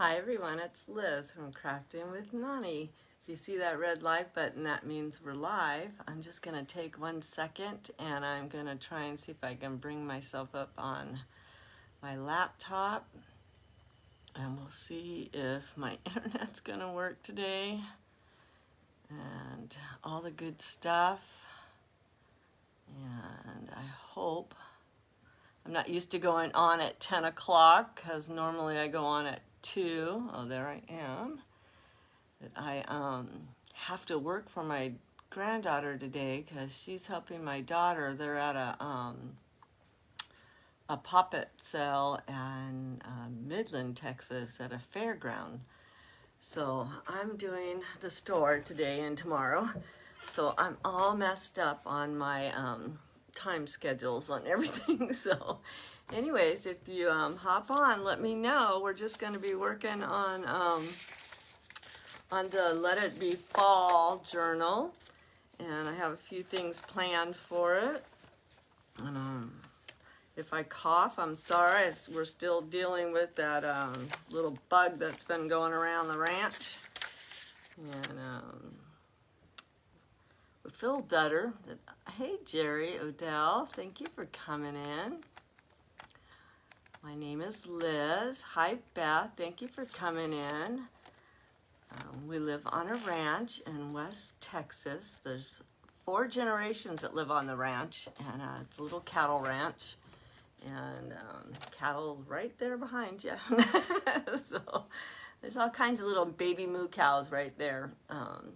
Hi everyone, it's Liz from Crafting with Nani. If you see that red live button, that means we're live. I'm just going to take 1 second and I'm going to try and see if I can bring myself up on my laptop. And we'll see if my internet's going to work today. And all the good stuff. And I hope. I'm not used to going on at 10 o'clock because normally I go on at 2. Oh, there I am. But I have to work for my granddaughter today because she's helping my daughter. They're at a puppet sale in Midland, Texas at a fairground. So I'm doing the store today and tomorrow. So I'm all messed up on my time schedules on everything. So anyways, if you hop on, let me know. We're just going to be working on the Let It Be Fall journal, and I have a few things planned for it. And if I cough, I'm sorry. We're still dealing with that little bug that's been going around the ranch, and we feel better. Hey Jerry Odell, thank you for coming in. My name is Liz. Hi Beth, thank you for coming in. We live on a ranch in West Texas. There's 4 generations that live on the ranch, and it's a little cattle ranch, and cattle right there behind you. So there's all kinds of little baby moo cows right there,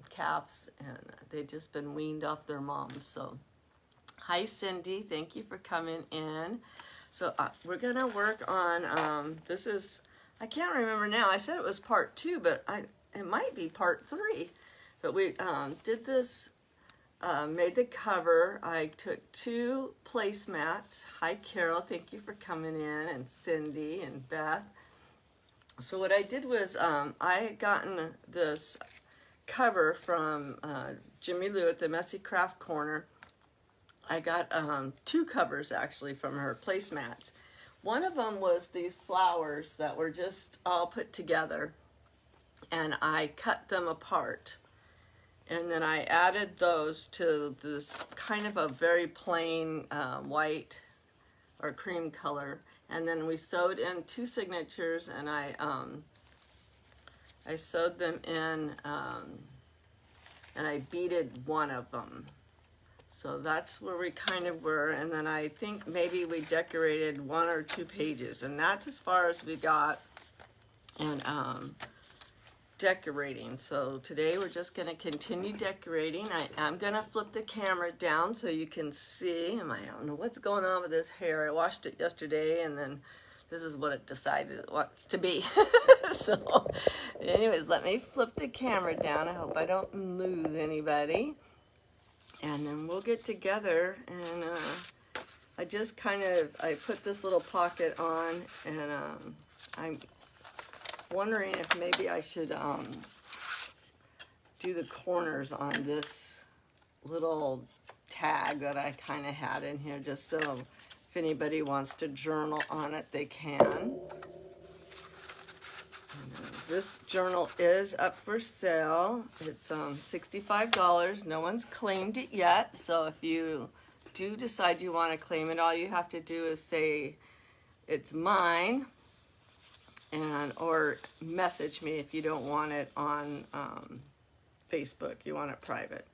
calves, and they've just been weaned off their moms. So hi Cindy, thank you for coming in. So we're gonna work on, this is, I can't remember now, I said it was part 2, but it might be part 3. But we did this, made the cover. I took 2 placemats. Hi Carol, thank you for coming in, and Cindy and Beth. So what I did was I had gotten this cover from Jimmy Lou at the Messy Craft Corner. I got 2 covers actually from her placemats. One of them was these flowers that were just all put together, and I cut them apart. And then I added those to this kind of a very plain white or cream color. And then we sewed in 2 signatures, and I sewed them in, and I beaded one of them. So that's where we kind of were. And then I think maybe we decorated 1 or 2 pages, and that's as far as we got. And decorating. So today we're just going to continue decorating. I'm going to flip the camera down so you can see. I don't know what's going on with this hair. I washed it yesterday, and then this is what it decided it wants to be. So anyways, let me flip the camera down. I hope I don't lose anybody. And then we'll get together, and I just I put this little pocket on, and I'm wondering if maybe I should do the corners on this little tag that I kind of had in here, just so if anybody wants to journal on it, they can. This journal is up for sale. It's $65. No one's claimed it yet, so if you do decide you want to claim it, all you have to do is say it's mine, or message me if you don't want it on Facebook. You want it private.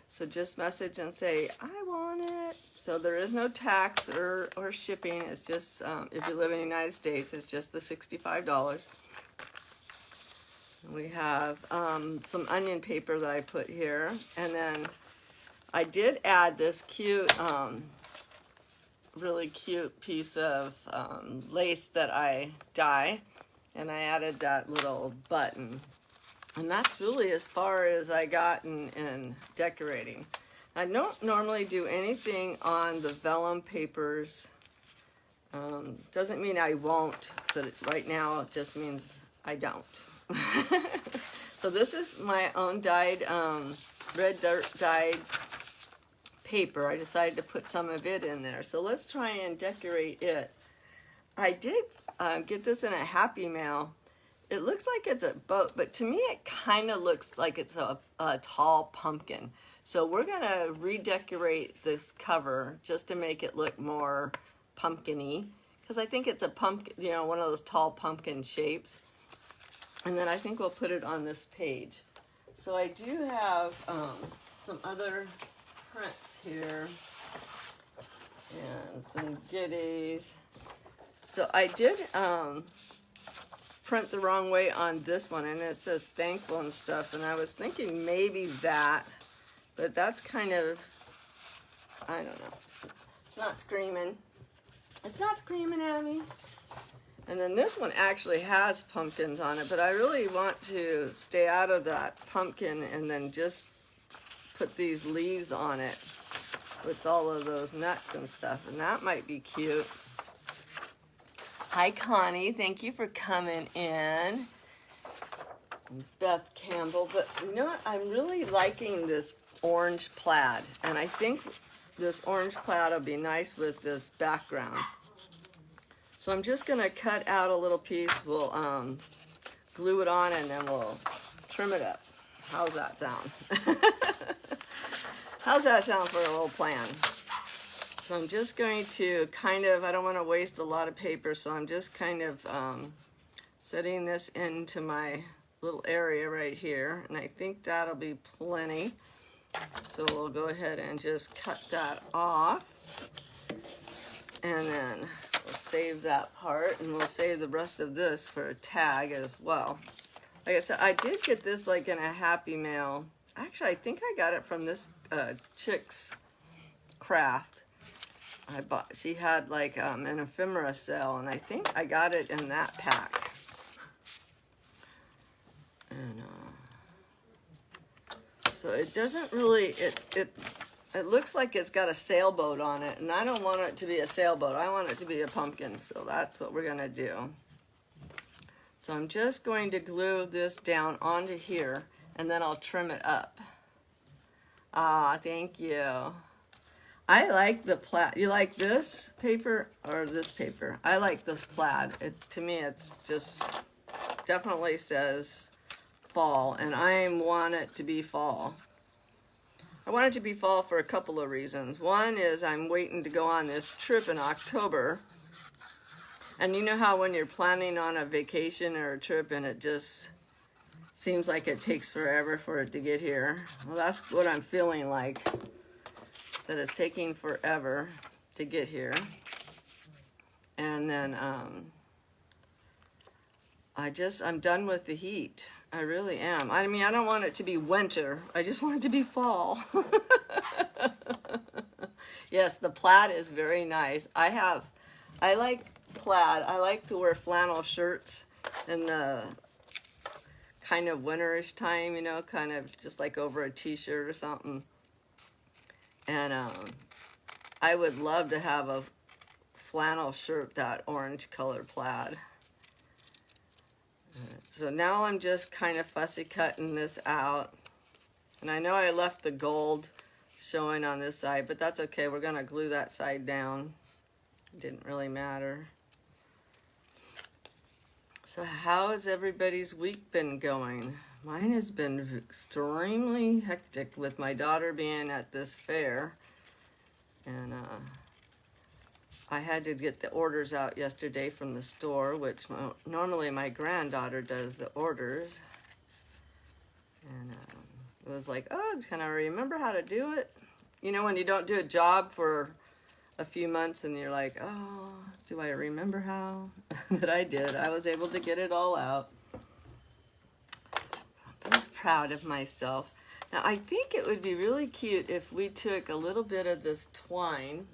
So just message and say, I want it. So there is no tax or shipping. It's just, if you live in the United States, it's just the $65. We have some onion paper that I put here. And then I did add this cute, really cute piece of lace that I dye. And I added that little button. And that's really as far as I got in decorating. I don't normally do anything on the vellum papers. Doesn't mean I won't, but right now it just means I don't. So this is my own dyed, red dirt dyed paper. I decided to put some of it in there. So let's try and decorate it. I did get this in a Happy Mail, it looks like it's a boat, but to me it kind of looks like it's a tall pumpkin. So we're gonna redecorate this cover just to make it look more pumpkin-y, because I think it's a pumpkin, you know, one of those tall pumpkin shapes. And then I think we'll put it on this page. So I do have some other prints here and some goodies. So I did print the wrong way on this one, and it says thankful and stuff, and I was thinking maybe that, but that's kind of, I don't know. It's not screaming. It's not screaming at me. And then this one actually has pumpkins on it, but I really want to stay out of that pumpkin and then just put these leaves on it with all of those nuts and stuff, and that might be cute. Hi Connie, thank you for coming in. Beth Campbell, but you know what? I'm really liking this orange plaid, and I think this orange plaid will be nice with this background. So I'm just gonna cut out a little piece, we'll glue it on, and then we'll trim it up. How's that sound? How's that sound for a little plan? So I'm just going to kind of, I don't want to waste a lot of paper, so I'm just kind of setting this into my little area right here, and I think that'll be plenty. So we'll go ahead and just cut that off, and then we'll save that part, and we'll save the rest of this for a tag as well. Like I said, I did get this like in a Happy Mail. Actually, I think I got it from this Chick's Craft. She had like an ephemera sale, and I think I got it in that pack. And so it doesn't really, it looks like it's got a sailboat on it, and I don't want it to be a sailboat. I want it to be a pumpkin, so that's what we're gonna do. So I'm just going to glue this down onto here, and then I'll trim it up. Ah, thank you. I like the plaid. You like this paper or this paper? I like this plaid. To me, it's just definitely says fall, and I want it to be fall. I want it to be fall for a couple of reasons. One is I'm waiting to go on this trip in October. And you know how when you're planning on a vacation or a trip and it just seems like it takes forever for it to get here? Well, that's what I'm feeling like. That it's taking forever to get here. And then I'm done with the heat. I really am. I mean, I don't want it to be winter. I just want it to be fall. Yes, the plaid is very nice. I like plaid. I like to wear flannel shirts in the kind of winterish time, you know, kind of just like over a t-shirt or something. And I would love to have a flannel shirt, that orange color plaid. So now I'm just kind of fussy cutting this out. And I know I left the gold showing on this side, but that's okay. We're gonna glue that side down. It didn't really matter. So how has everybody's week been going? Mine has been extremely hectic with my daughter being at this fair. And I had to get the orders out yesterday from the store, which normally my granddaughter does the orders. And it was like, oh, can I remember how to do it? You know, when you don't do a job for a few months and you're like, oh, do I remember how? But I did. I was able to get it all out. I was proud of myself. Now, I think it would be really cute if we took a little bit of this twine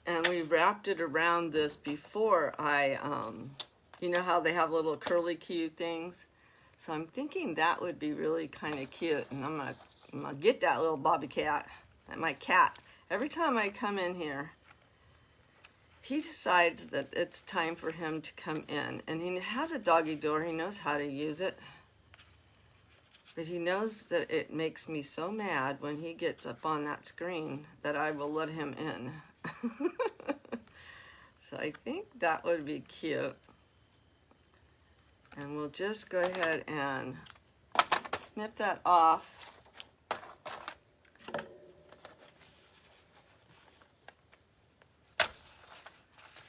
and we wrapped it around this before you know how they have little curly Q things? So I'm thinking that would be really kind of cute. And I'm gonna get that little Bobby cat. And my cat, every time I come in here, he decides that it's time for him to come in. And he has a doggy door. He knows how to use it. But he knows that it makes me so mad when he gets up on that screen that I will let him in. So I think that would be cute. And we'll just go ahead and snip that off.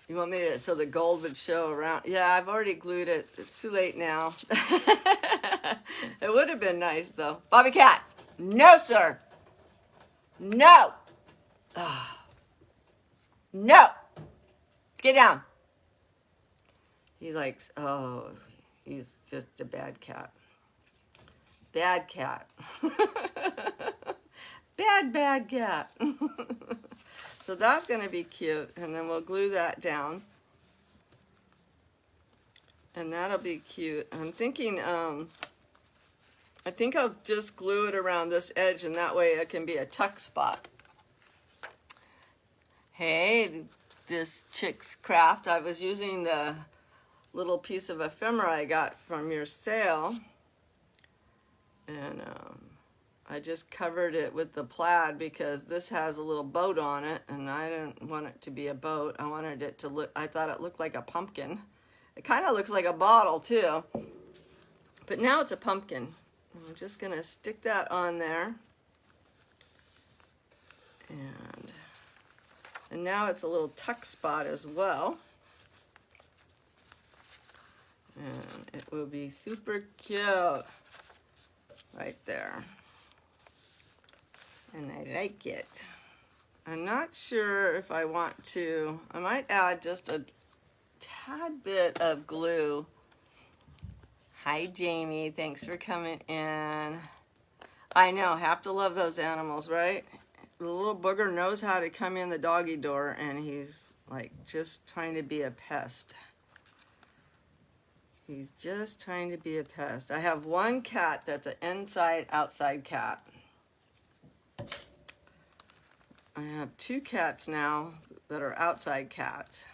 You want me to, so the gold would show around? Yeah, I've already glued it. It's too late now. It would have been nice though. Bobby Cat, no sir. No. No. Get down. He likes, oh, he's just a bad cat. Bad cat. Bad cat. So that's going to be cute. And then we'll glue that down. And that'll be cute. I'm thinking, I think I'll just glue it around this edge, and that way it can be a tuck spot. Hey, this chick's craft. I was using the little piece of ephemera I got from your sale. And I just covered it with the plaid because this has a little boat on it, and I didn't want it to be a boat. I wanted it to look, I thought it looked like a pumpkin. It kind of looks like a bottle too, but now it's a pumpkin. I'm just gonna stick that on there. And now it's a little tuck spot as well. And it will be super cute right there. And I like it. I'm not sure if I want to, I might add just a tad bit of glue. Hi Jamie, thanks for coming in. I know, have to love those animals, right? The little booger knows how to come in the doggy door, and he's like just trying to be a pest. He's just trying to be a pest. I have one cat that's an inside-outside cat. I have two cats now that are outside cats.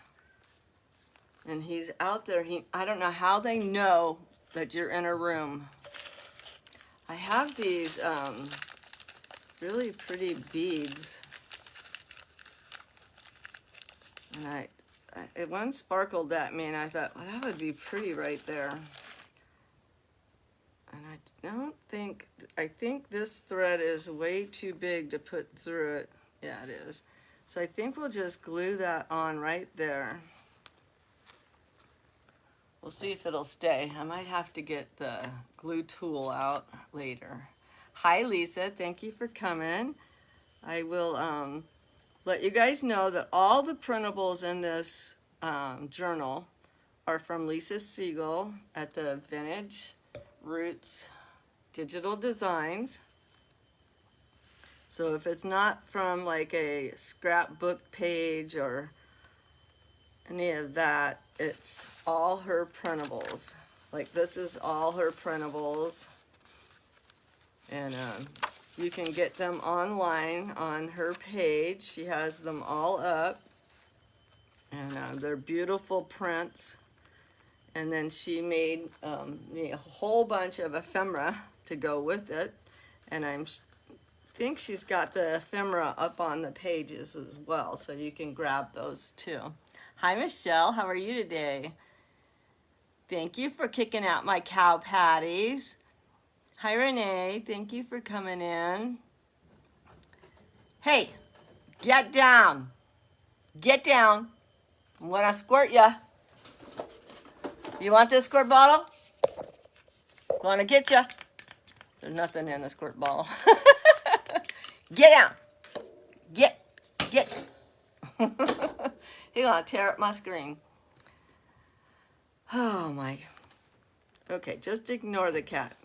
And he's out there. I don't know how they know that you're in a room. I have these really pretty beads. And one sparkled at me, and I thought, well, that would be pretty right there. And I think this thread is way too big to put through it. Yeah, it is. So I think we'll just glue that on right there. We'll see if it'll stay. I might have to get the glue tool out later. Hi, Lisa. Thank you for coming. I will let you guys know that all the printables in this journal are from Lisa Siegel at the Vintage Roots Digital Designs. So if it's not from like a scrapbook page or any of that, it's all her printables. Like this is all her printables. And you can get them online on her page. She has them all up. And they're beautiful prints. And then she made me a whole bunch of ephemera to go with it. And I think she's got the ephemera up on the pages as well, so you can grab those too. Hi, Michelle. How are you today? Thank you for kicking out my cow patties. Hi, Renee. Thank you for coming in. Hey, get down. Get down. I'm going to squirt you. You want this squirt bottle? Going to get you. There's nothing in the squirt bottle. Get down. Get. He's going to tear up my screen. Oh, my. Okay, just ignore the cat.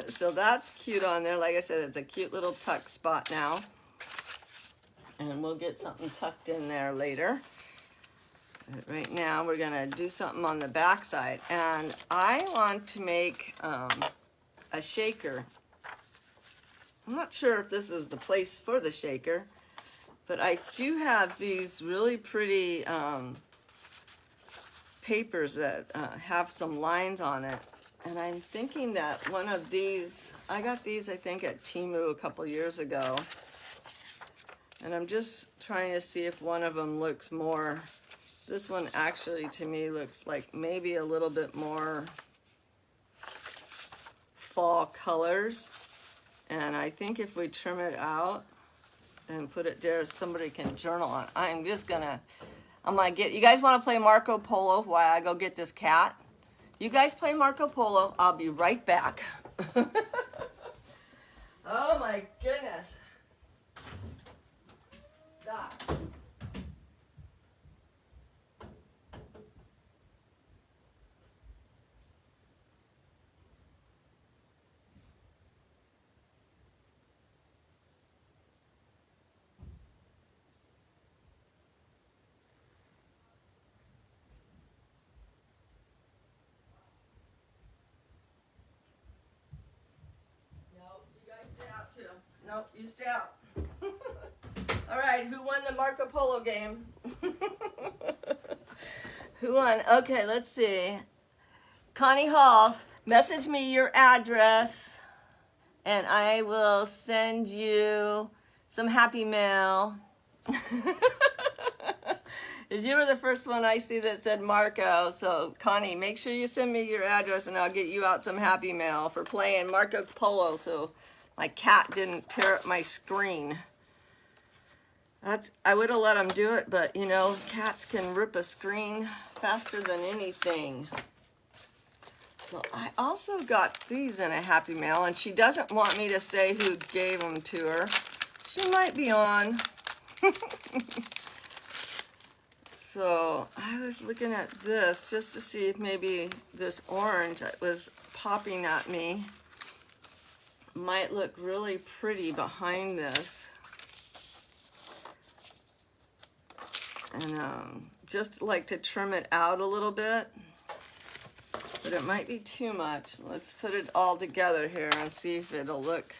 So that's cute on there. Like I said, it's a cute little tuck spot now. And we'll get something tucked in there later. But right now, we're going to do something on the back side. And I want to make a shaker. I'm not sure if this is the place for the shaker, but I do have these really pretty papers that have some lines on it. And I'm thinking that one of these, I got these I think at Temu a couple years ago. And I'm just trying to see if one of them looks more, this one actually to me looks like maybe a little bit more fall colors. And I think if we trim it out and put it there, somebody can journal on. I'm gonna get, you guys wanna play Marco Polo while I go get this cat? You guys play Marco Polo, I'll be right back. Oh my goodness. Stop. Nope, you stay out. All right, who won the Marco Polo game? Who won? Okay, let's see. Connie Hall, message me your address and I will send you some happy mail. You were the first one I see that said Marco. So Connie, make sure you send me your address and I'll get you out some happy mail for playing Marco Polo so my cat didn't tear up my screen. I would have let him do it, but you know, cats can rip a screen faster than anything. So I also got these in a happy mail, and she doesn't want me to say who gave them to her. She might be on. So I was looking at this just to see if maybe this orange that was popping at me might look really pretty behind this. And just like to trim it out a little bit, but it might be too much. Let's put it all together here and see if it'll look.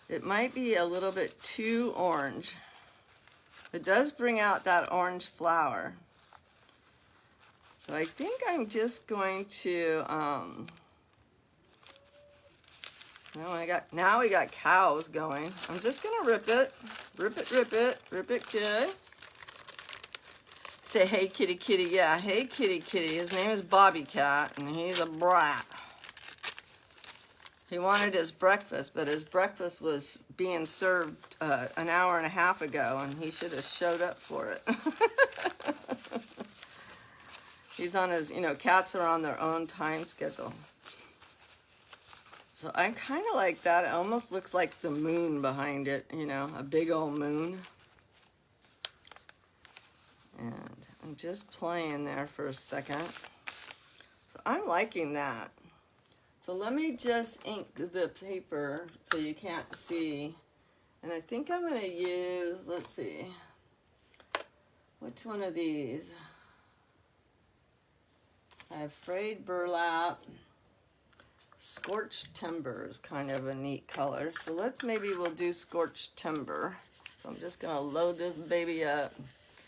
It might be a little bit too orange. It does bring out that orange flower. So I think I'm just going to, now we got cows going. I'm just gonna rip it good. Say, hey kitty kitty, yeah, hey kitty kitty. His name is Bobby Cat and he's a brat. He wanted his breakfast, but his breakfast was being served an hour and a half ago and he should have showed up for it. He's on his, you know, cats are on their own time schedule. So I kind of like that. It almost looks like the moon behind it, you know, a big old moon. And I'm just playing there for a second. So I'm liking that. So let me just ink the paper so you can't see. And I think I'm going to use, let's see, which one of these? I have frayed burlap. Scorched timber is kind of a neat color. So we'll do scorched timber. So I'm just gonna load this baby up.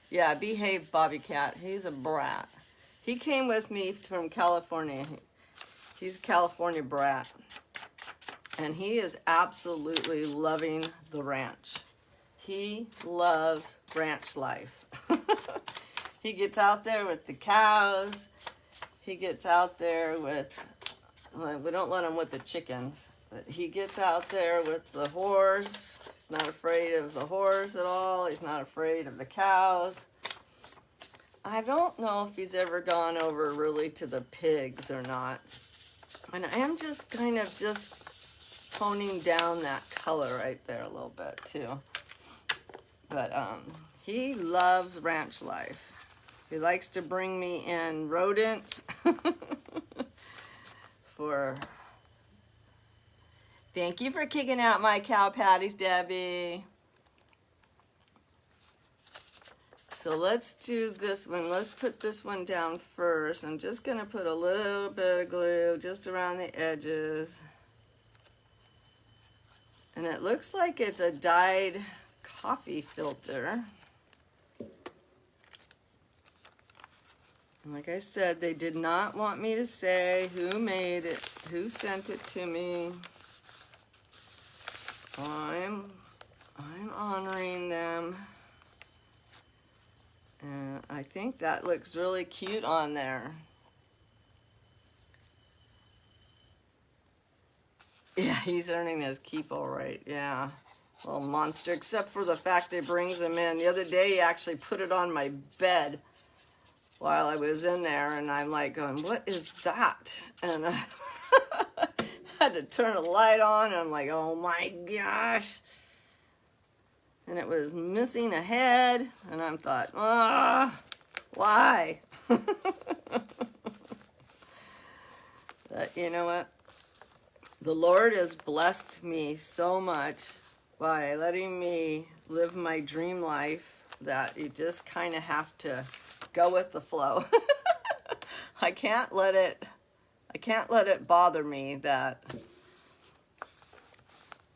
Yeah, behave Bobby Cat. He's a brat. He came with me from California. He's a California brat. And he is absolutely loving the ranch. He loves ranch life. He gets out there with the cows. He gets out there with, well, we don't let him with the chickens, but he gets out there with the horse. He's not afraid of the horse at all. He's not afraid of the cows. I don't know if he's ever gone over really to the pigs or not. And I am just kind of just toning down that color right there a little bit too. But he loves ranch life. He likes to bring me in rodents Thank you for kicking out my cow patties, Debbie. So let's do this one. Let's put this one down first. I'm just gonna put a little bit of glue just around the edges. And it looks like it's a dyed coffee filter. And like I said, they did not want me to say who made it, who sent it to me. So I'm honoring them. And I think that looks really cute on there. Yeah, he's earning his keep all right. Yeah. Little monster, except for the fact it brings him in. The other day he actually put it on my bed while I was in there, and I'm like going, what is that? And I had to turn the light on, and I'm like, oh my gosh. And it was missing a head, and I thought, why? But you know what? The Lord has blessed me so much by letting me live my dream life that you just kind of have to go with the flow. I can't let it bother me that,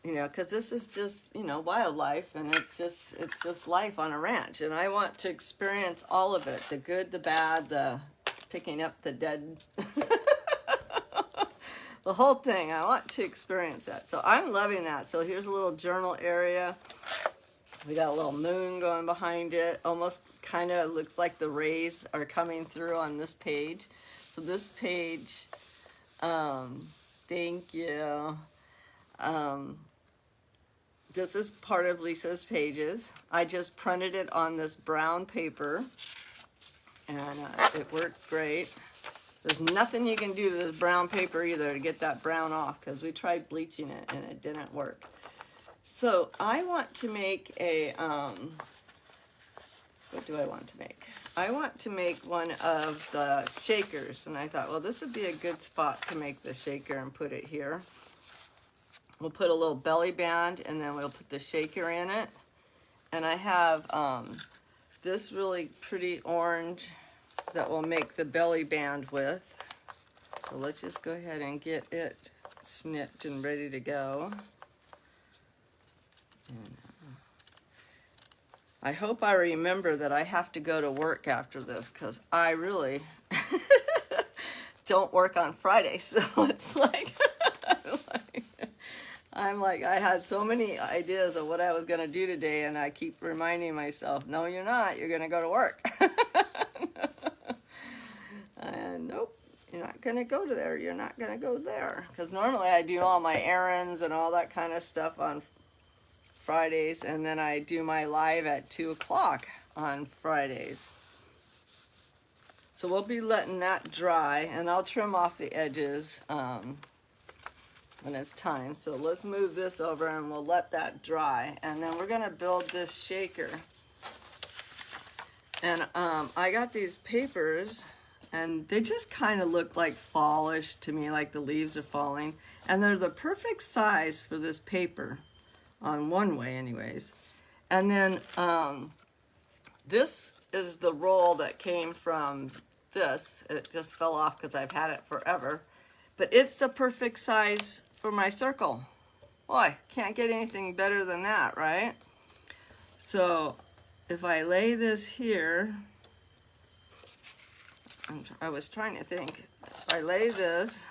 because this is just, wildlife, and it's just life on a ranch, and I want to experience all of it, the good, the bad, the picking up the dead, the whole thing. I want to experience that. So I'm loving that. So here's a little journal area. We got a little moon going behind it. Almost kind of looks like the rays are coming through on this page. So this page, thank you. This is part of Lisa's pages. I just printed it on this brown paper, and it worked great. There's nothing you can do to this brown paper either to get that brown off, because we tried bleaching it and it didn't work. So I want to make a, what do I want to make? I want to make one of the shakers, and I thought, well, this would be a good spot to make the shaker and put it here. We'll put a little belly band, and then we'll put the shaker in it. And I have this really pretty orange that we'll make the belly band with. So let's just go ahead and get it snipped and ready to go. And, I hope I remember that I have to go to work after this, because I really don't work on Friday. So it's like, I'm like, I had so many ideas of what I was going to do today, and I keep reminding myself, no, you're not. You're going to go to work. And nope, you're not going to go to there. You're not going to go there. Because normally I do all my errands and all that kind of stuff on Fridays, and then I do my live at 2 o'clock on Fridays. So we'll be letting that dry, and I'll trim off the edges when it's time. So let's move this over and we'll let that dry, and then we're going to build this shaker. And I got these papers, and they just kind of look like fallish to me, like the leaves are falling, and they're the perfect size for this paper, on one way anyways. And then this is the roll that came from this. It just fell off because I've had it forever, but it's the perfect size for my circle. Boy, can't get anything better than that, right? So if I lay this here, I was trying to think, if I lay this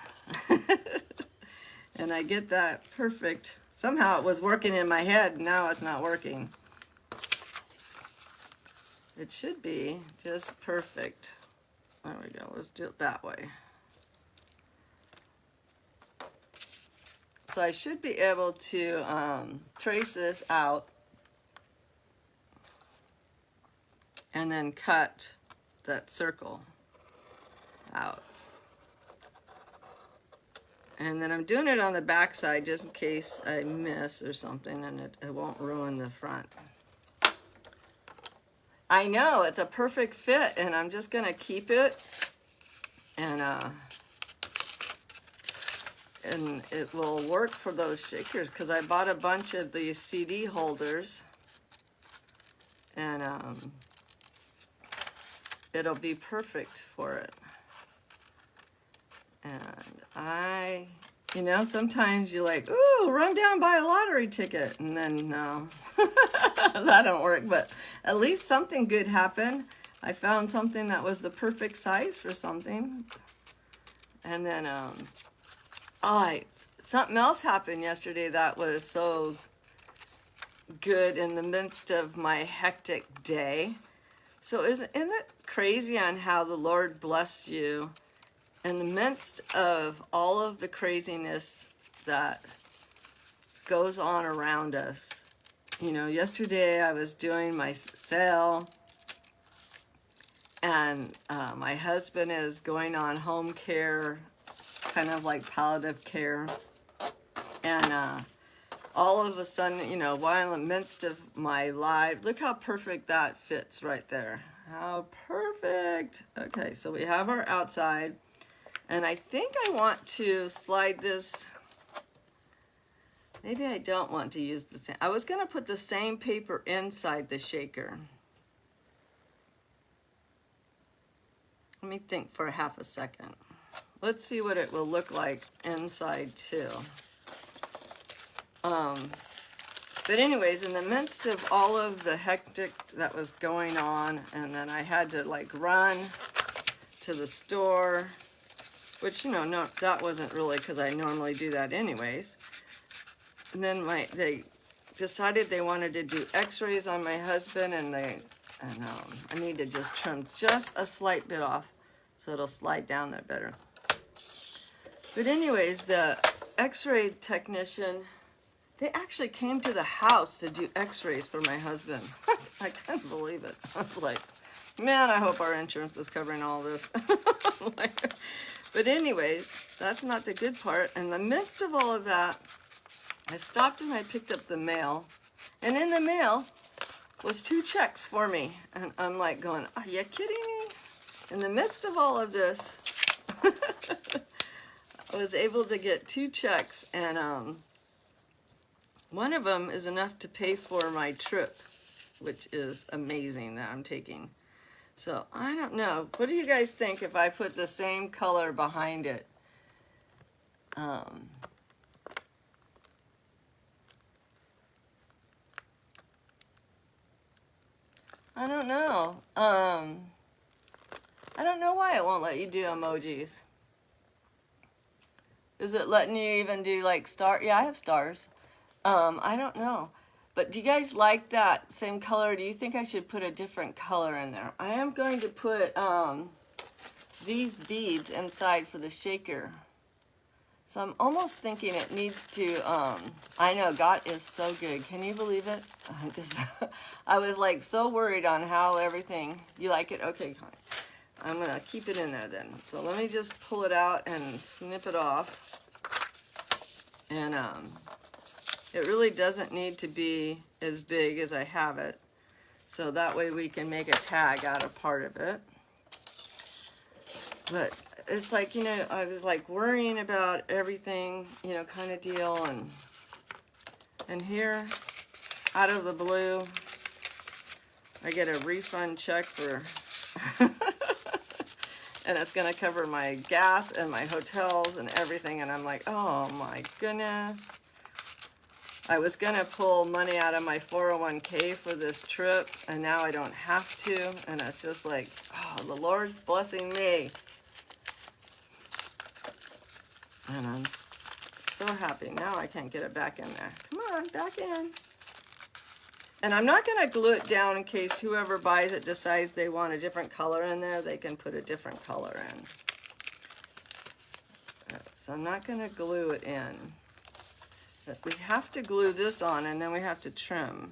and I get that perfect, somehow it was working in my head, now it's not working. It should be just perfect. There we go, let's do it that way. So I should be able to trace this out and then cut that circle out. And then I'm doing it on the back side just in case I miss or something, and it won't ruin the front. I know, it's a perfect fit, and I'm just gonna keep it, and it will work for those shakers, because I bought a bunch of these CD holders, and it'll be perfect for it. And sometimes you're like, ooh, run down and buy a lottery ticket. And then, no, that don't work. But at least something good happened. I found something that was the perfect size for something. And then, something else happened yesterday that was so good in the midst of my hectic day. So isn't it crazy on how the Lord blessed you in the midst of all of the craziness that goes on around us. You know, yesterday I was doing my sale, and my husband is going on home care, kind of like palliative care. And all of a sudden, you know, while in the midst of my life, look how perfect that fits right there. How perfect. Okay, so we have our outside, and I think I want to slide this. Maybe I don't want to use the same. I was going to put the same paper inside the shaker. Let me think for half a second. Let's see what it will look like inside too. But anyways, in the midst of all of the hectic that was going on, and then I had to like run to the store, which, you know, no, that wasn't really because I normally do that anyways. And then they decided they wanted to do x-rays on my husband, and I need to just trim just a slight bit off so it'll slide down there better. But anyways, the x-ray technician, they actually came to the house to do x-rays for my husband. I couldn't believe it. I was like, man, I hope our insurance is covering all this. But anyways, that's not the good part. In the midst of all of that, I stopped and I picked up the mail. And in the mail was 2 checks for me. And I'm like going, are you kidding me? In the midst of all of this, I was able to get 2 checks, and one of them is enough to pay for my trip, which is amazing that I'm taking. So I don't know. What do you guys think if I put the same color behind it? I don't know. I don't know why it won't let you do emojis. Is it letting you even do like star? Yeah, I have stars. I don't know. But do you guys like that same color? Do you think I should put a different color in there? I am going to put these beads inside for the shaker. So I'm almost thinking it needs to, I know, God is so good. Can you believe it? I was like so worried on how everything, you like it? Okay, fine. I'm gonna keep it in there then. So let me just pull it out and snip it off. And it really doesn't need to be as big as I have it. So that way we can make a tag out of part of it. But it's like, you know, I was like worrying about everything, you know, kind of deal. And here, out of the blue, I get a refund check for, and it's going to cover my gas and my hotels and everything. And I'm like, oh my goodness. I was going to pull money out of my 401k for this trip, and now I don't have to. And it's just like, oh, the Lord's blessing me. And I'm so happy. Now I can't get it back in there. Come on, back in. And I'm not going to glue it down in case whoever buys it decides they want a different color in there. They can put a different color in. So I'm not going to glue it in. But we have to glue this on, and then we have to trim.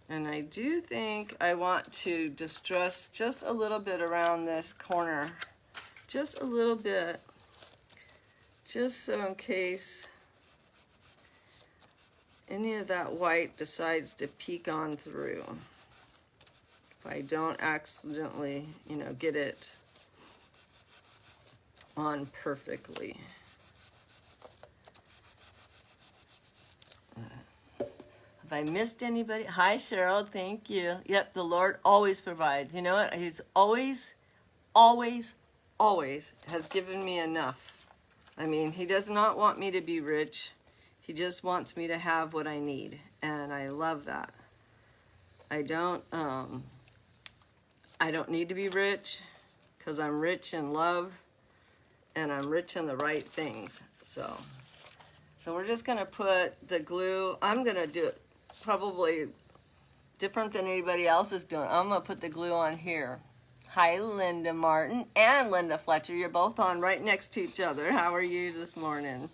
And I do think I want to distress just a little bit around this corner. Just a little bit. Just so in case any of that white decides to peek on through. If I don't accidentally, you know, get it on perfectly. Have I missed anybody? Hi, Cheryl. Thank you. Yep, the Lord always provides. You know what? He's always has given me enough. I mean, he does not want me to be rich. He just wants me to have what I need. And I love that. I don't need to be rich because I'm rich in love and I'm rich in the right things. So we're just going to put the glue. I'm going to do it probably different than anybody else is doing. I'm going to put the glue on here. Hi, Linda Martin and Linda Fletcher. You're both on right next to each other. How are you this morning?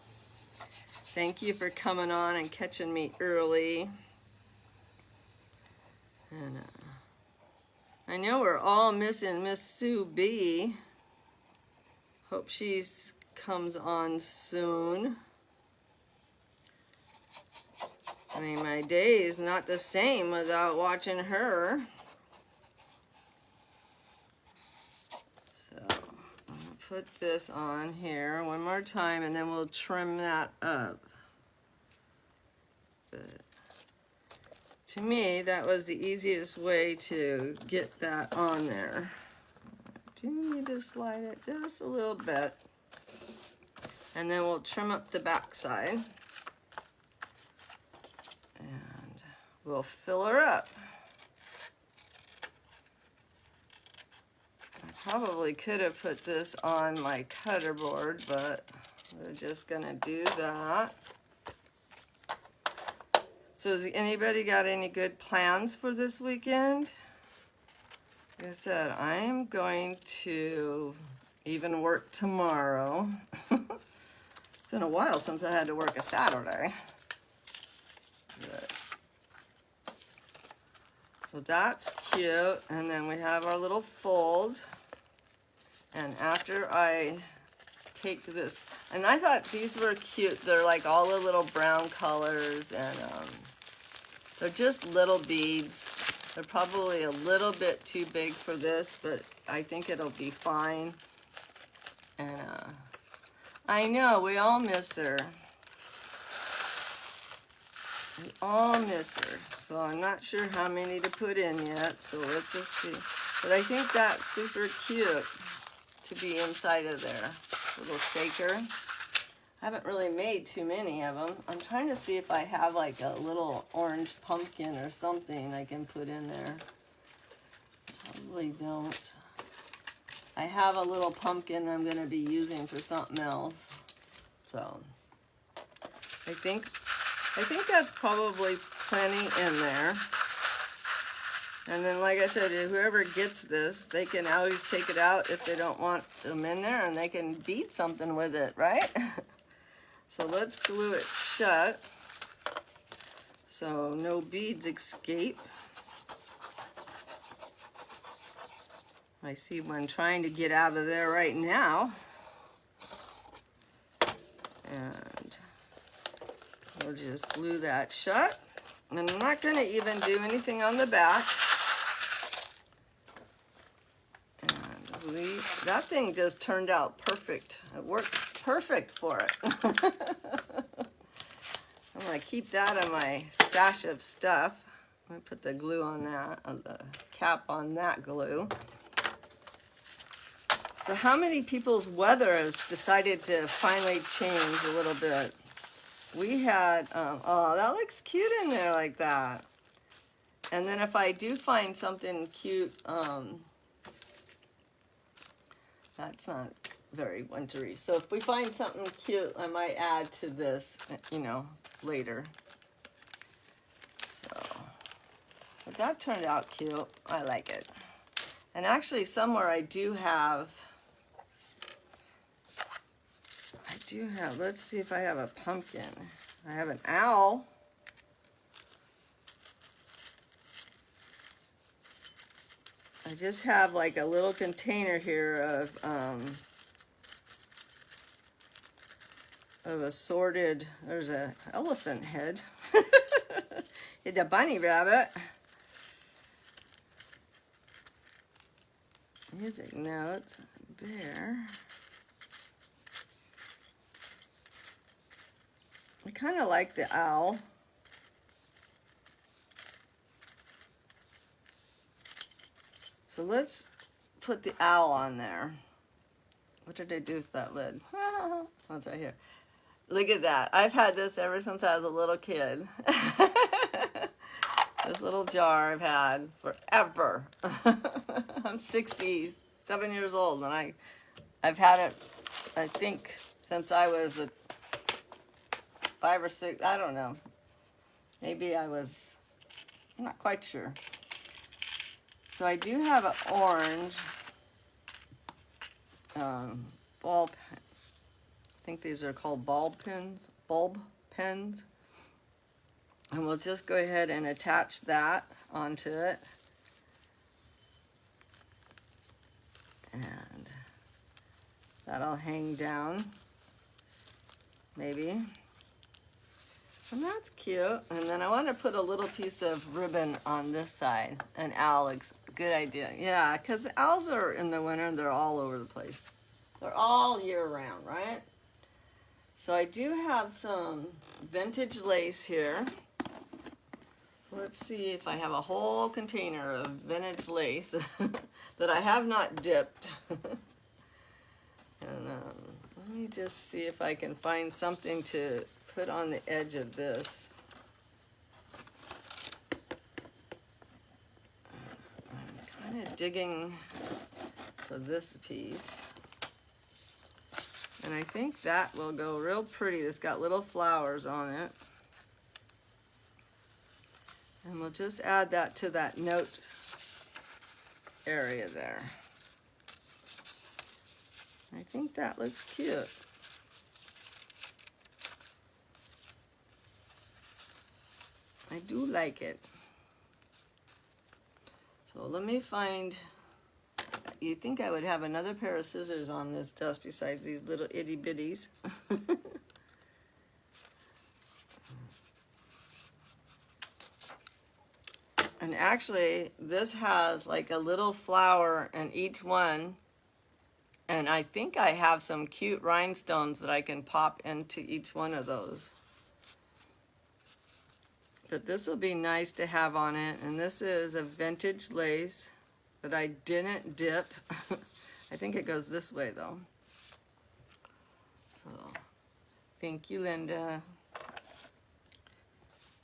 Thank you for coming on and catching me early. And I know we're all missing Miss Sue B. Hope she comes on soon. I mean, my day is not the same without watching her. So I'm gonna put this on here one more time and then we'll trim that up. But to me, that was the easiest way to get that on there. I do need to slide it just a little bit. And then we'll trim up the back side. And we'll fill her up. I probably could have put this on my cutter board, but we're just gonna do that. So has anybody got any good plans for this weekend? Like I said, I'm going to even work tomorrow. It's been a while since I had to work a Saturday. But, so that's cute. And then we have our little fold. And after I take this, and I thought these were cute. They're like all the little brown colors, and they're just little beads. They're probably a little bit too big for this, but I think it'll be fine. And I know we all miss her. We all miss her. So I'm not sure how many to put in yet. So let's just see. But I think that's super cute to be inside of there. Little shaker. I haven't really made too many of them. I'm trying to see if I have like a little orange pumpkin or something I can put in there. Probably don't. I have a little pumpkin I'm going to be using for something else. So I think that's probably plenty in there. And then, like I said, whoever gets this, they can always take it out if they don't want them in there, and they can bead something with it, right? So let's glue it shut so no beads escape. I see one trying to get out of there right now. And we'll just glue that shut. And I'm not going to even do anything on the back. That thing just turned out perfect. It worked perfect for it. I'm going to keep that in my stash of stuff. I'm going to put the glue on that, the cap on that glue. So how many people's weather has decided to finally change a little bit? We had, oh, that looks cute in there like that. And then if I do find something cute, that's not very wintry. So if we find something cute, I might add to this, you know, later. So, but that turned out cute. I like it. And actually somewhere I do have, let's see if I have a pumpkin. I have an owl. I just have like a little container here of assorted, there's an elephant head. It's a bunny rabbit. Music notes, bear. I kind of like the owl. So let's put the owl on there. What did I do with that lid? Oh, it's right here. Look at that. I've had this ever since I was a little kid. This little jar I've had forever. I'm 67 years old and I've had it, I think, since I was 5 or 6, I don't know. Maybe I'm not quite sure. So I do have an orange. ball pen. I think these are called bulb pens. And we'll just go ahead and attach that onto it. And that'll hang down, maybe. And that's cute. And then I want to put a little piece of ribbon on this side. An owl, good idea. Yeah, because owls are in the winter, they're all over the place. They're all year round, right? So I do have some vintage lace here. Let's see if I have a whole container of vintage lace that I have not dipped. And let me just see if I can find something to put on the edge of this. I'm kind of digging for this piece. And I think that will go real pretty. It's got little flowers on it. And we'll just add that to that note area there. I think that looks cute. I do like it. So let me find, you'd think I would have another pair of scissors on this desk besides these little itty bitties. And actually, this has like a little flower in each one. And I think I have some cute rhinestones that I can pop into each one of those. But this will be nice to have on it. And this is a vintage lace that I didn't dip. I think it goes this way though. So, thank you, Linda.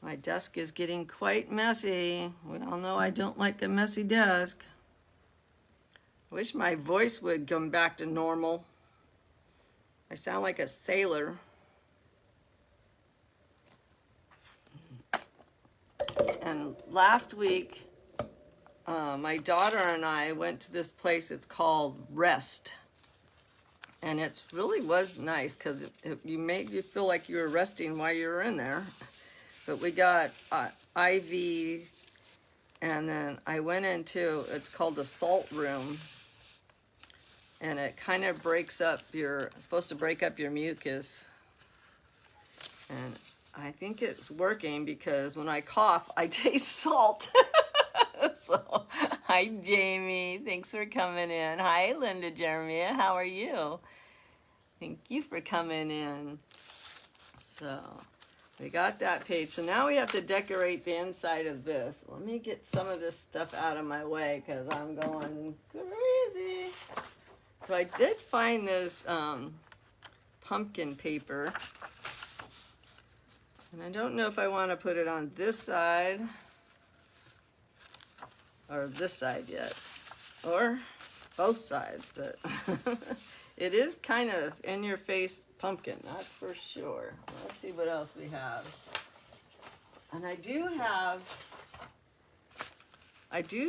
My desk is getting quite messy. We all know I don't like a messy desk. I wish my voice would come back to normal. I sound like a sailor. And last week, my daughter and I went to this place. It's called Rest. And it really was nice because it made you feel like you were resting while you were in there. But we got IV, and then I went into, it's called the salt room. And it kind of breaks up it's supposed to break up your mucus. And I think it's working because when I cough, I taste salt. So, hi Jamie, thanks for coming in. Hi Linda Jeremiah, how are you? Thank you for coming in. So, we got that page. So now we have to decorate the inside of this. Let me get some of this stuff out of my way because I'm going crazy. So I did find this pumpkin paper. And I don't know if I want to put it on this side or this side yet. Or both sides, but it is kind of in-your-face pumpkin, that's for sure. Let's see what else we have. And I do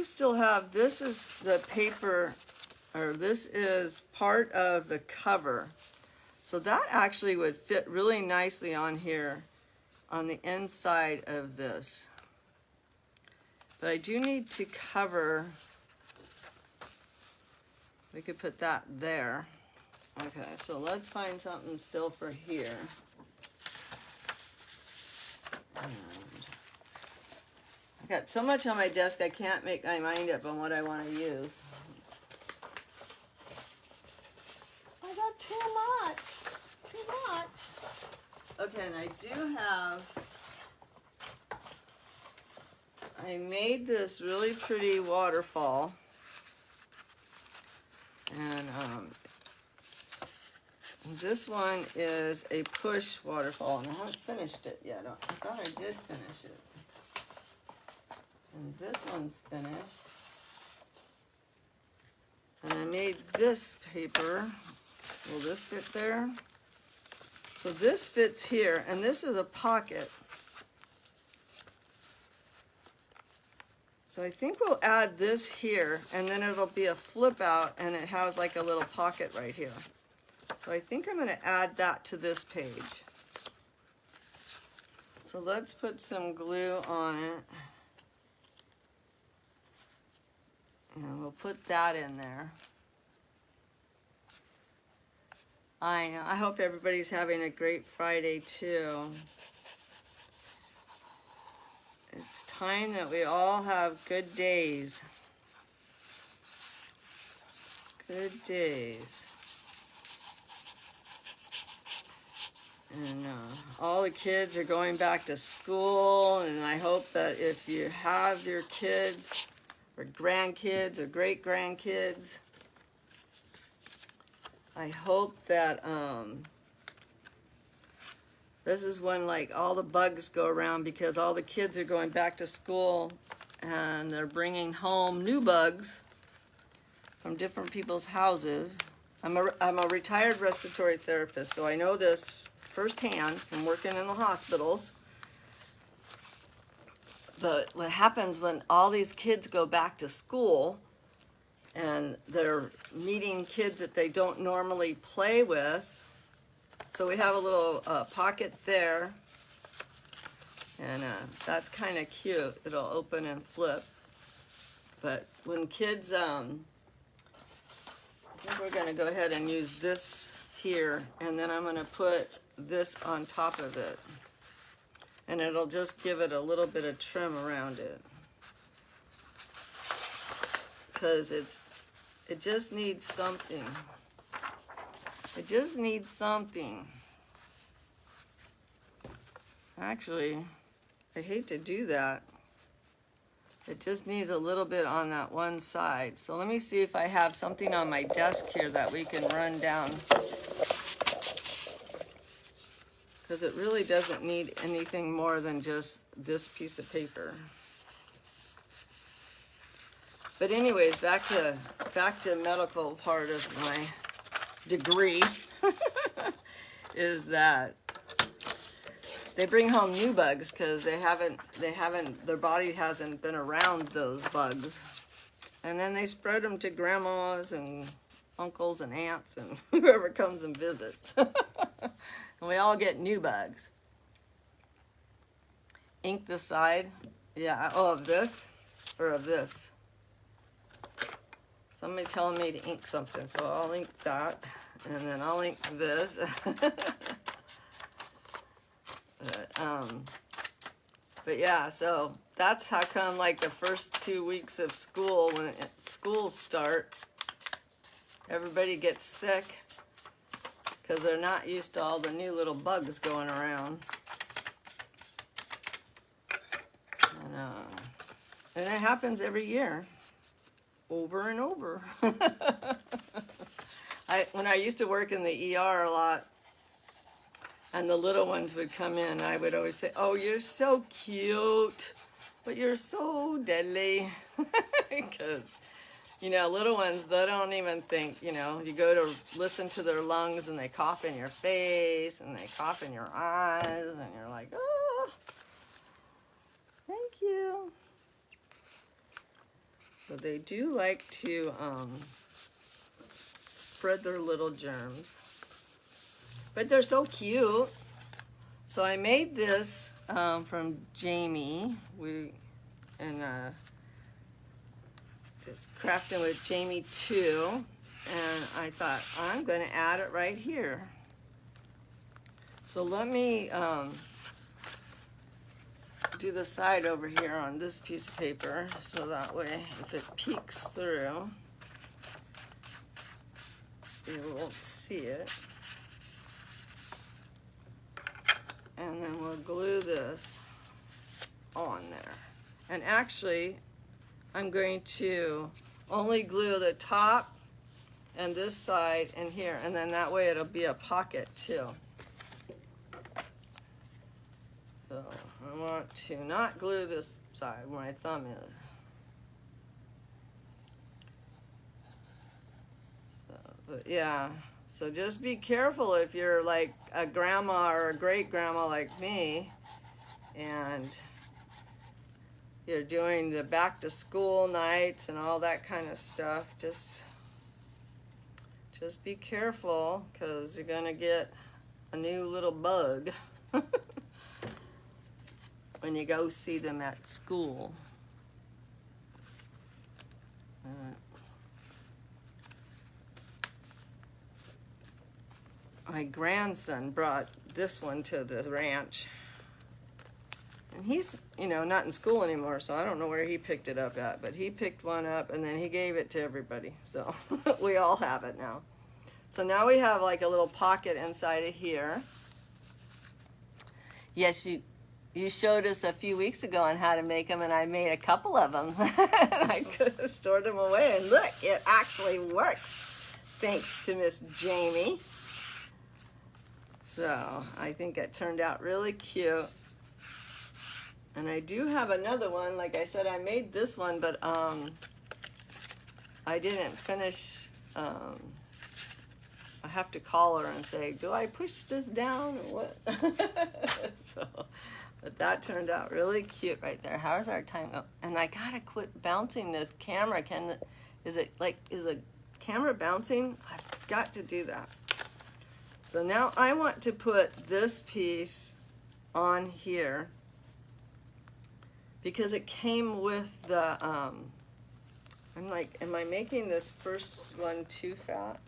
still have, this is the paper, or this is part of the cover. So that actually would fit really nicely on here, on the inside of this. But I do need to cover, we could put that there. Okay, so let's find something still for here. And I got so much on my desk I can't make my mind up on what I want to use. I got too much. Okay, and I do have, I made this really pretty waterfall. And this one is a push waterfall, and I haven't finished it yet. I thought I did finish it. And this one's finished. And I made this paper. Will this fit there? So this fits here, and this is a pocket. So I think we'll add this here, and then it'll be a flip out, and it has like a little pocket right here. So I think I'm going to add that to this page. So let's put some glue on it. And we'll put that in there. I know. I hope everybody's having a great Friday too. It's time that we all have good days. Good days. And all the kids are going back to school, and I hope that if you have your kids or grandkids or great-grandkids, I hope that this is when like all the bugs go around, because all the kids are going back to school and they're bringing home new bugs from different people's houses. I'm a retired respiratory therapist, so I know this firsthand from working in the hospitals. But what happens when all these kids go back to school and they're meeting kids that they don't normally play with. So we have a little pocket there, and that's kind of cute. It'll open and flip. But when kids, I think we're going to go ahead and use this here, and then I'm going to put this on top of it. And it'll just give it a little bit of trim around it. Because it just needs something. It just needs something. Actually, I hate to do that. It just needs a little bit on that one side. So let me see if I have something on my desk here that we can run down. Because it really doesn't need anything more than just this piece of paper. But anyways, back to medical part of my degree is that they bring home new bugs because their body hasn't been around those bugs, and then they spread them to grandmas and uncles and aunts and whoever comes and visits. And we all get new bugs. Ink the side, yeah. Oh, of this or of this. Somebody telling me to ink something, so I'll ink that, and then I'll ink this. But yeah, so that's how come like the first 2 weeks of school, when schools start, everybody gets sick because they're not used to all the new little bugs going around. And it happens every year. Over and over. When I used to work in the ER a lot, and the little ones would come in, I would always say, "Oh, you're so cute, but you're so deadly." Because, little ones, they don't even think, you go to listen to their lungs and they cough in your face and they cough in your eyes, and you're like, "Oh, thank you." So they do like to spread their little germs. But they're so cute. So I made this from Jamie. Just crafting with Jamie 2. And I thought, I'm going to add it right here. So let me do the side over here on this piece of paper, so that way if it peeks through, you won't see it. And then we'll glue this on there. And actually, I'm going to only glue the top and this side and here, and then that way it'll be a pocket too. So I want to not glue this side where my thumb is. So, but yeah, so just be careful if you're like a grandma or a great grandma like me, and you're doing the back to school nights and all that kind of stuff, just be careful, because you're gonna get a new little bug when you go see them at school. My grandson brought this one to the ranch. And he's, you know, not in school anymore, so I don't know where he picked it up at, but he picked one up and then he gave it to everybody. So we all have it now. So now we have like a little pocket inside of here. Yes, you showed us a few weeks ago on how to make them, and I made a couple of them. I could have stored them away, and look, it actually works, thanks to Miss Jamie. So I think it turned out really cute. And I do have another one. Like I said, I made this one, but I didn't finish. I have to call her and say, do I push this down or what? So, but that turned out really cute right there. How's our time go? And I gotta quit bouncing this camera. Is the camera bouncing? I've got to do that. So now I want to put this piece on here because it came with the, I'm like, am I making this first one too fat?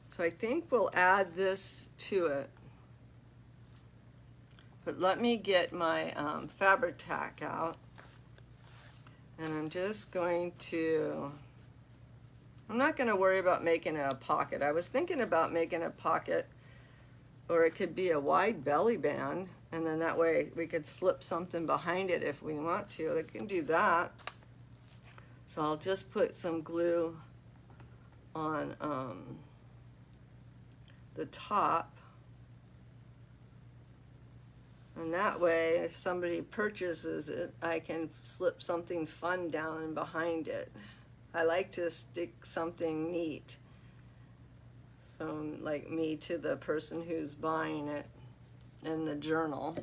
So I think we'll add this to it. But let me get my Fabri-Tac out. And I'm just going to, I'm not going to worry about making it a pocket. I was thinking about making a pocket, or it could be a wide belly band, and then that way we could slip something behind it if we want to. I can do that. So I'll just put some glue on the top, and that way if somebody purchases it, I can slip something fun down behind it. I like to stick something neat from like me to the person who's buying it in the journal.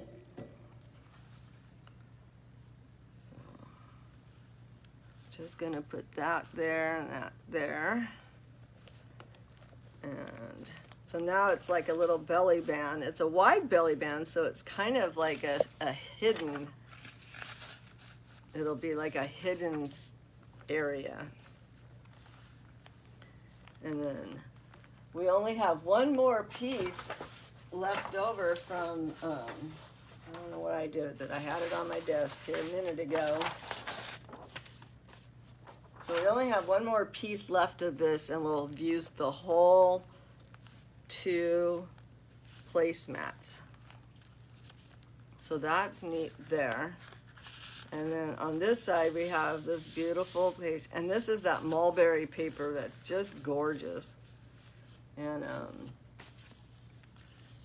So just gonna put that there and that there. And so now it's like a little belly band. It's a wide belly band, so it's kind of like a hidden, it'll be like a hidden area. And then we only have one more piece left over from, I don't know what I did, but I had it on my desk here a minute ago. So we only have one more piece left of this, and we'll use the whole 2 placemats. So that's neat there. And then on this side we have this beautiful piece, and this is that mulberry paper that's just gorgeous. And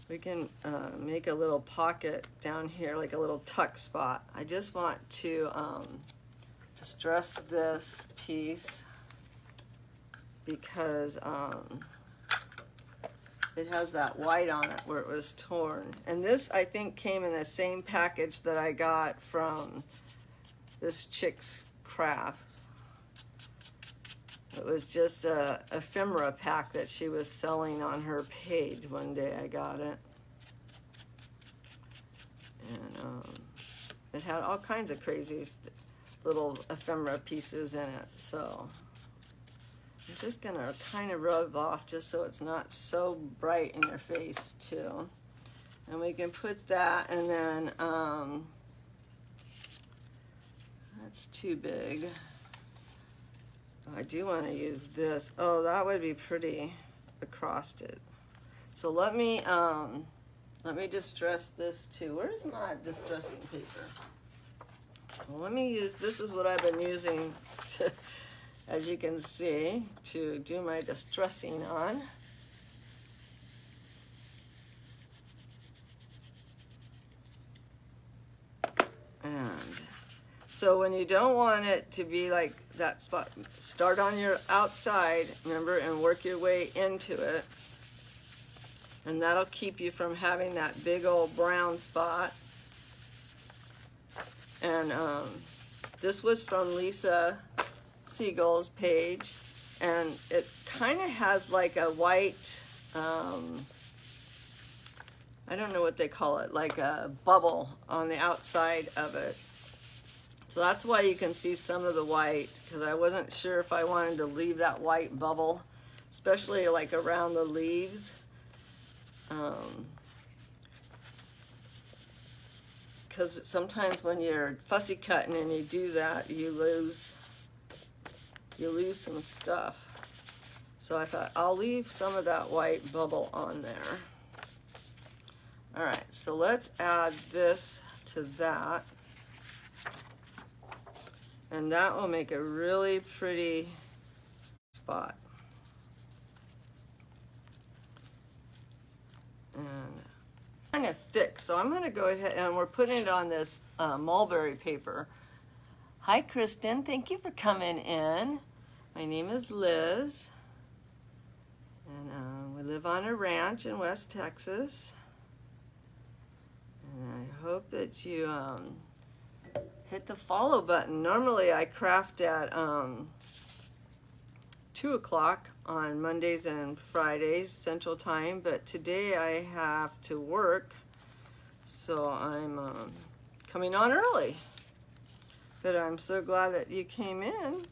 we can make a little pocket down here, like a little tuck spot. I just want to distress this piece because it has that white on it where it was torn. And this, I think, came in the same package that I got from this chick's craft. It was just a ephemera pack that she was selling on her page one day. I got it. And it had all kinds of crazy little ephemera pieces in it. So I'm just gonna kind of rub off just so it's not so bright in your face too. And we can put that, and then that's too big. I do want to use this. Oh, that would be pretty across it. So let me distress this too. Where's my distressing paper? Well, let me use, this is what I've been using to, as you can see, to do my distressing on. And so when you don't want it to be like that spot, start on your outside, remember, and work your way into it. And that'll keep you from having that big old brown spot. And this was from Lisa Siegel's page, and it kind of has like a white, I don't know what they call it, like a bubble on the outside of it. So that's why you can see some of the white, because I wasn't sure if I wanted to leave that white bubble, especially like around the leaves. Because sometimes when you're fussy cutting and you do that, you lose some stuff. So I thought I'll leave some of that white bubble on there. All right, so let's add this to that. And that will make a really pretty spot. And kind of thick, so I'm going to go ahead, and we're putting it on this mulberry paper. Hi, Kristen. Thank you for coming in. My name is Liz, and we live on a ranch in West Texas. And I hope that you hit the follow button. Normally, I craft at 2 o'clock on Mondays and Fridays Central Time, but today I have to work, so I'm coming on early. But I'm so glad that you came in.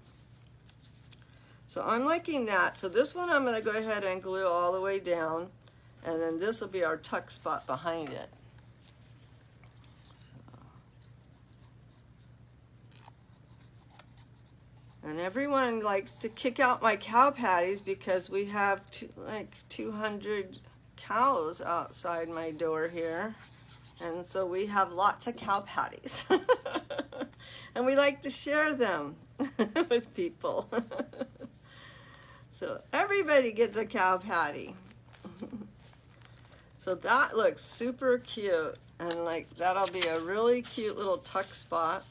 So I'm liking that. So this one I'm going to go ahead and glue all the way down, and then this will be our tuck spot behind it. And everyone likes to kick out my cow patties because we have like 200 cows outside my door here. And so we have lots of cow patties. And we like to share them with people. So everybody gets a cow patty. So that looks super cute. And like that'll be a really cute little tuck spot.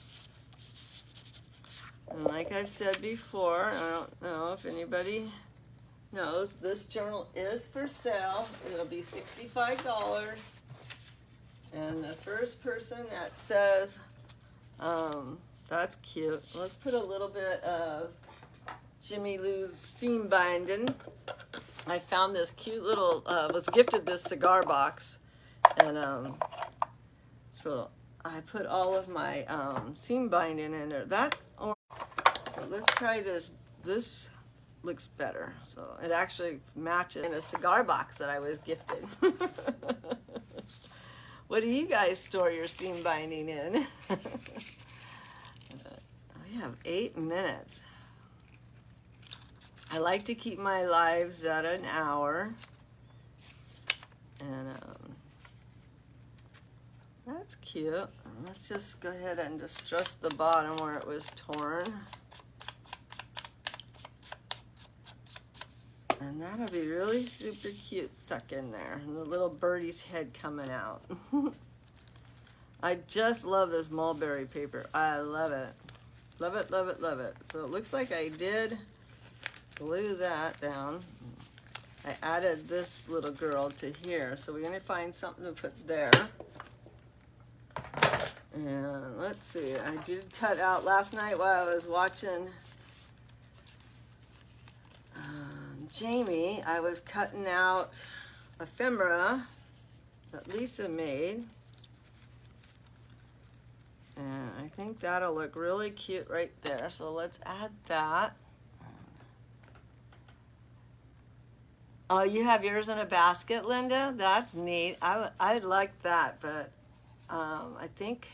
And like I've said before, I don't know if anybody knows, this journal is for sale. It'll be $65. And the first person that says, that's cute. Let's put a little bit of Jimmy Lou's seam binding. I found this cute little, was gifted this cigar box. And so I put all of my seam binding in there. Let's try this. This looks better. So it actually matches in a cigar box that I was gifted. What do you guys store your seam binding in? We have 8 minutes. I like to keep my lives at an hour. And that's cute. Let's just go ahead and distress the bottom where it was torn. And that'll be really super cute stuck in there. And the little birdie's head coming out. I just love this mulberry paper. I love it. Love it, love it, love it. So it looks like I did glue that down. I added this little girl to here. So we're going to find something to put there. And let's see. I did cut out last night while I was watching Jamie, I was cutting out ephemera that Lisa made. And I think that'll look really cute right there. So let's add that. Oh, you have yours in a basket, Linda? That's neat. I like that, but I think,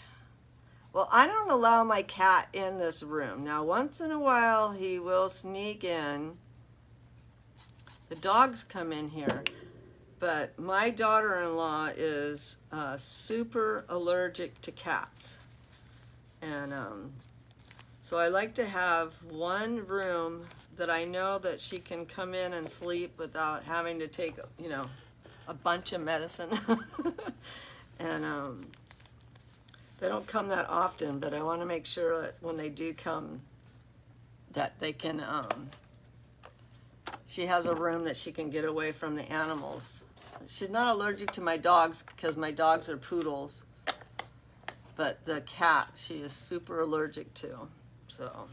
well, I don't allow my cat in this room. Now, once in a while, he will sneak in. The dogs come in here, but my daughter-in-law is super allergic to cats. And so I like to have one room that I know that she can come in and sleep without having to take, you know, a bunch of medicine. And they don't come that often, but I want to make sure that when they do come, that they can, she has a room that she can get away from the animals. She's not allergic to my dogs because my dogs are poodles. but the cat she is super allergic to. So,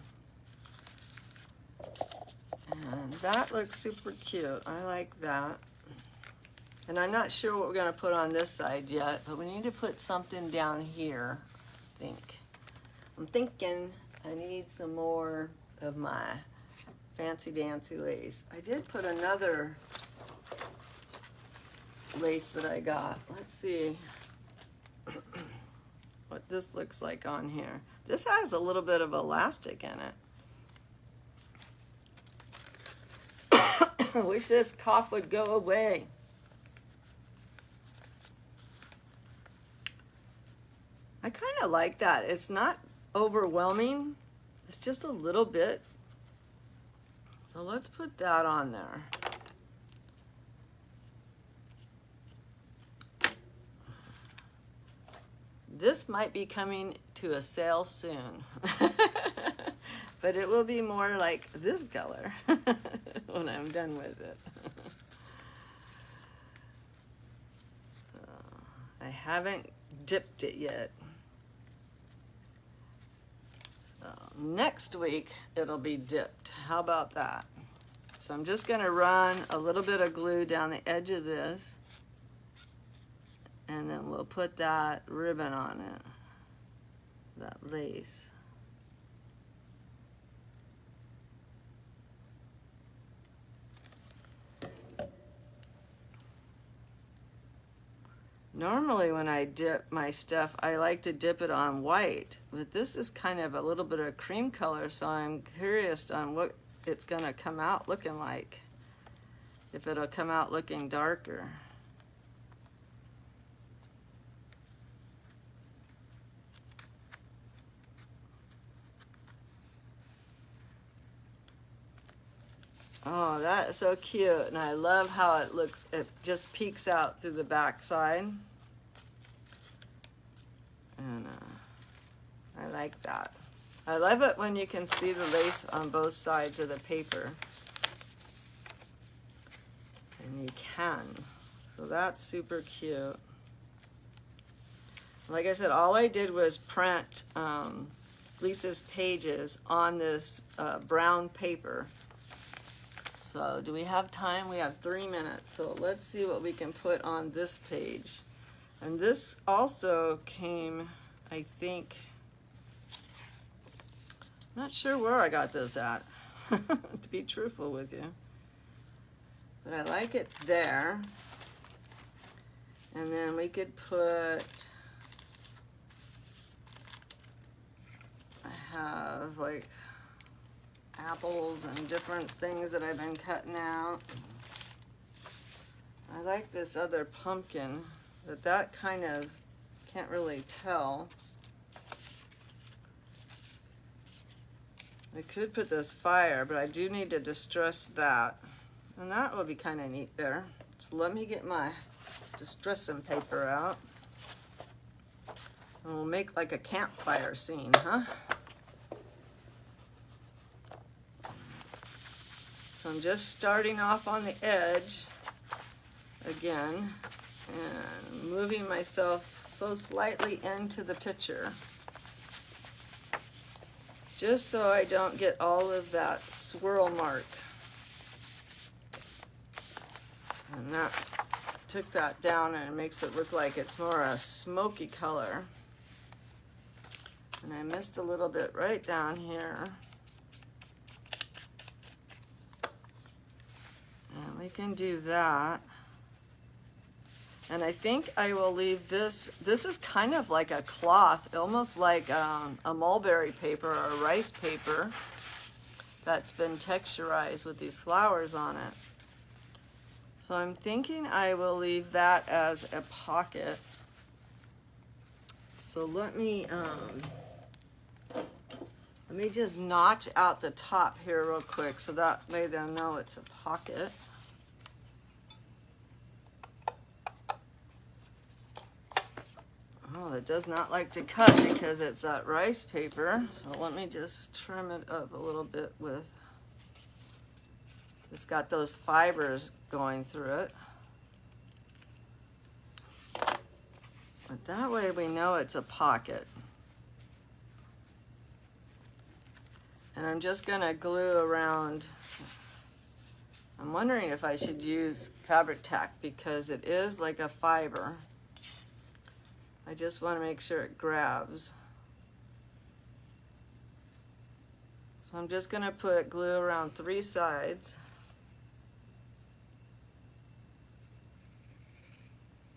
and that looks super cute. I like that. And I'm not sure what we're going to put on this side yet, but we need to put something down here, I think. I'm thinking I need some more of my fancy dancy lace. I did put another lace that I got. Let's see what this looks like on here. This has a little bit of elastic in it. I wish this cough would go away. I kind of like that. It's not overwhelming. It's just a little bit. So let's put that on there. This might be coming to a sale soon. But it will be more like this color when I'm done with it. I haven't dipped it yet. So next week it'll be dipped. How about that? So I'm just going to run a little bit of glue down the edge of this, and then we'll put that ribbon on it, that lace. Normally when I dip my stuff, I like to dip it on white, but this is kind of a little bit of cream color, so I'm curious on what it's going to come out looking like, if it'll come out looking darker. Oh, that is so cute, and I love how it looks. It just peeks out through the back side, and I like that. I love it when you can see the lace on both sides of the paper, and you can. So that's super cute. Like I said, all I did was print Lisa's pages on this brown paper. So do we have time? We have 3 minutes. So let's see what we can put on this page. And this also came, I think, not sure where I got this at, to be truthful with you. But I like it there. And then we could put, I have like apples and different things that I've been cutting out. I like this other pumpkin, but that kind of can't really tell. I could put this fire, but I do need to distress that. And that will be kind of neat there. So let me get my distressing paper out. And we'll make like a campfire scene, huh? So I'm just starting off on the edge again and moving myself so slightly into the picture, just so I don't get all of that swirl mark. And that took that down, and it makes it look like it's more a smoky color. And I missed a little bit right down here. And we can do that. And I think I will leave this. This is kind of like a cloth, almost like a mulberry paper or a rice paper that's been texturized with these flowers on it. So I'm thinking I will leave that as a pocket. So let me just notch out the top here real quick, so that way they'll know it's a pocket. Oh, it does not like to cut because it's that rice paper. So let me just trim it up a little bit with, it's got those fibers going through it. But that way we know it's a pocket. And I'm just gonna glue around. I'm wondering if I should use fabric tack because it is like a fiber. I just want to make sure it grabs. So I'm just gonna put glue around 3 sides.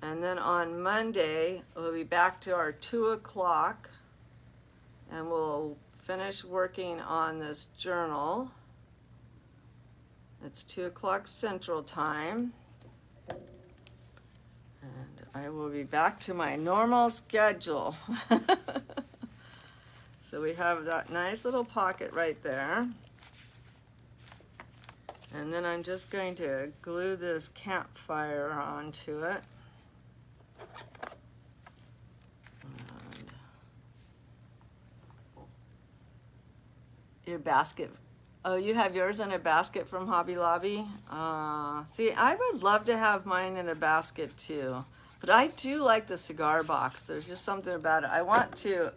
And then on Monday, we'll be back to our 2 o'clock and we'll finish working on this journal. It's 2 o'clock Central Time. And I will be back to my normal schedule. So we have that nice little pocket right there. And then I'm just going to glue this campfire onto it. And your basket. Oh, you have yours in a basket from Hobby Lobby? See, I would love to have mine in a basket too. But I do like the cigar box. There's just something about it. I want to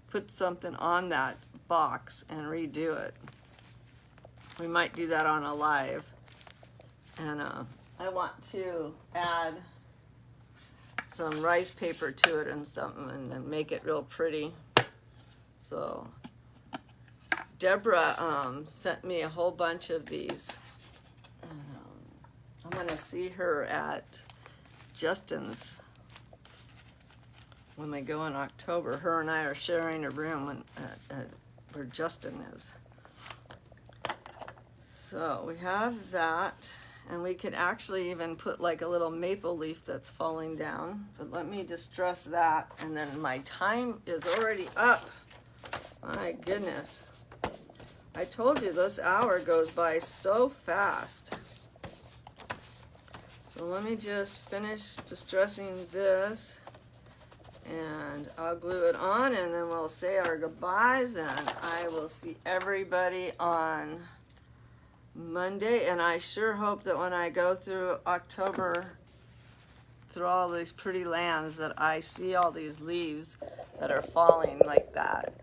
put something on that box and redo it. We might do that on a live. And I want to add some rice paper to it and something and make it real pretty. So Deborah sent me a whole bunch of these. I'm going to see her at Justin's when they go in October. Her and I are sharing a room where Justin is. So we have that, and we could actually even put like a little maple leaf that's falling down. But let me distress that, and then my time is already up. My goodness. I told you this hour goes by so fast. So let me just finish distressing this and I'll glue it on and then we'll say our goodbyes and I will see everybody on Monday. And I sure hope that when I go through October, through all these pretty lands, that I see all these leaves that are falling like that.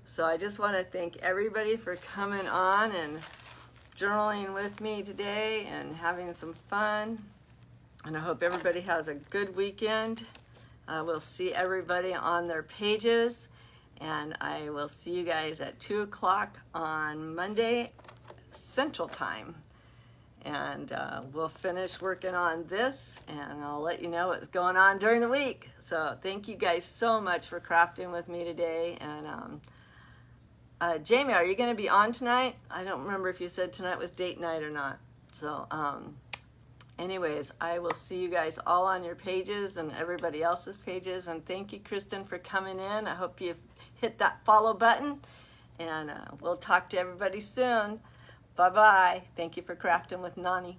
So I just want to thank everybody for coming on and journaling with me today and having some fun. And I hope everybody has a good weekend. We'll see everybody on their pages. And I will see you guys at 2 o'clock on Monday Central Time. And we'll finish working on this. And I'll let you know what's going on during the week. So thank you guys so much for crafting with me today. And Jamie, are you going to be on tonight? I don't remember if you said tonight was date night or not. So anyways, I will see you guys all on your pages and everybody else's pages. And thank you, Kristen, for coming in. I hope you hit that follow button. And we'll talk to everybody soon. Bye-bye. Thank you for crafting with Nani.